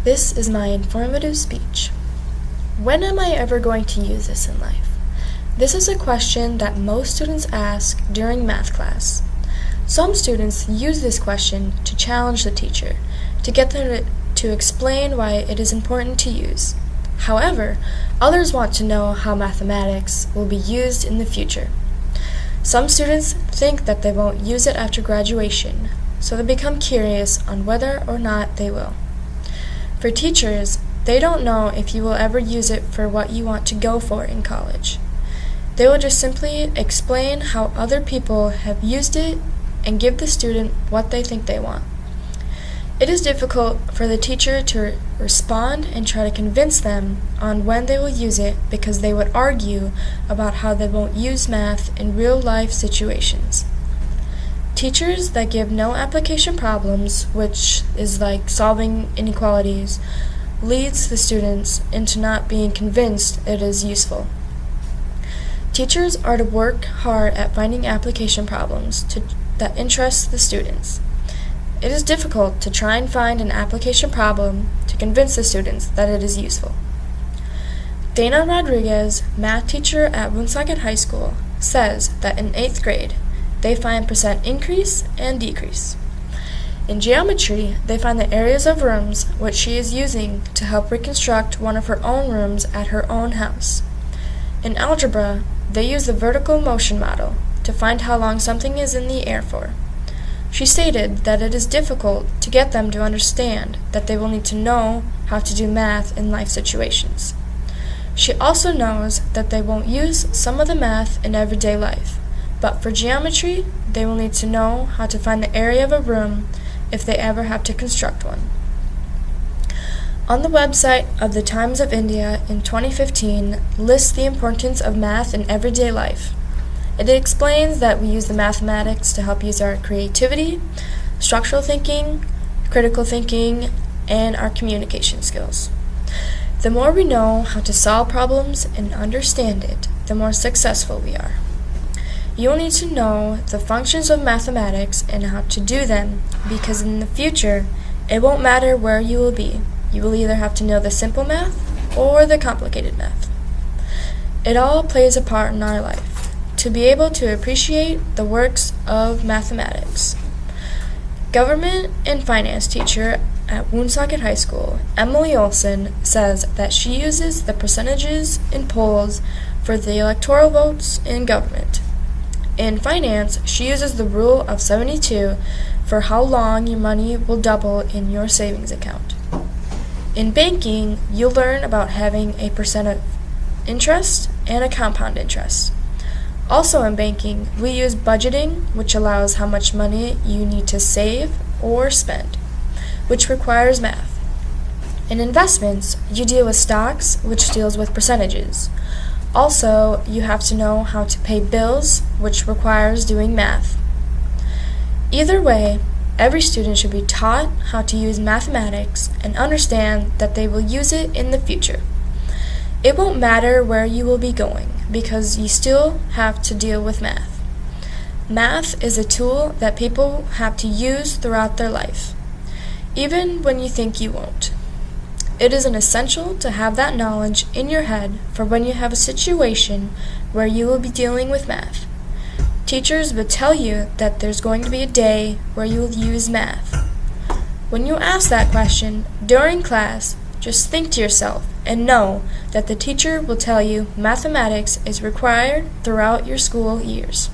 This is my informative speech. When am I ever going to use this in life? This is a question that most students ask during math class. Some students use this question to challenge the teacher, to get them to explain why it is important to use. However, others want to know how mathematics will be used in the future. Some students think that they won't use it after graduation, so they become curious on whether or not they will. For teachers, they don't know if you will ever use it for what you want to go for in college. They will just simply explain how other people have used it and give the student what they think they want. It is difficult for the teacher to respond and try to convince them on when they will use it because they would argue about how they won't use math in real-life situations. Teachers that give no application problems, which is like solving inequalities, leads the students into not being convinced it is useful. Teachers are to work hard at finding application problems that interest the students. It is difficult to try and find an application problem to convince the students that it is useful. Dana Rodriguez, math teacher at Woonsocket High School, says that in 8th grade, they find percent increase and decrease. In geometry, they find the areas of rooms which she is using to help reconstruct one of her own rooms at her own house. In algebra, they use the vertical motion model to find how long something is in the air for. She stated that it is difficult to get them to understand that they will need to know how to do math in life situations. She also knows that they won't use some of the math in everyday life, but for geometry, they will need to know how to find the area of a room if they ever have to construct one. On the website of the Times of India in 2015 lists the importance of math in everyday life. It explains that we use the mathematics to help use our creativity, structural thinking, critical thinking, and our communication skills. The more we know how to solve problems and understand it, the more successful we are. You will need to know the functions of mathematics and how to do them, because in the future, it won't matter where you will be. You will either have to know the simple math or the complicated math. It all plays a part in our life, to be able to appreciate the works of mathematics. Government and finance teacher at Woonsocket High School, Emily Olson, says that she uses the percentages in polls for the electoral votes in government. In finance, she uses the rule of 72 for how long your money will double in your savings account. In banking, you'll learn about having a percent of interest and a compound interest. Also in banking, we use budgeting, which allows how much money you need to save or spend, which requires math. In investments, you deal with stocks, which deals with percentages. Also, you have to know how to pay bills, which requires doing math. Either way, every student should be taught how to use mathematics and understand that they will use it in the future. It won't matter where you will be going, because you still have to deal with math. Math is a tool that people have to use throughout their life, even when you think you won't. It is an essential to have that knowledge in your head for when you have a situation where you will be dealing with math. Teachers will tell you that there's going to be a day where you will use math. When you ask that question during class, just think to yourself and know that the teacher will tell you mathematics is required throughout your school years.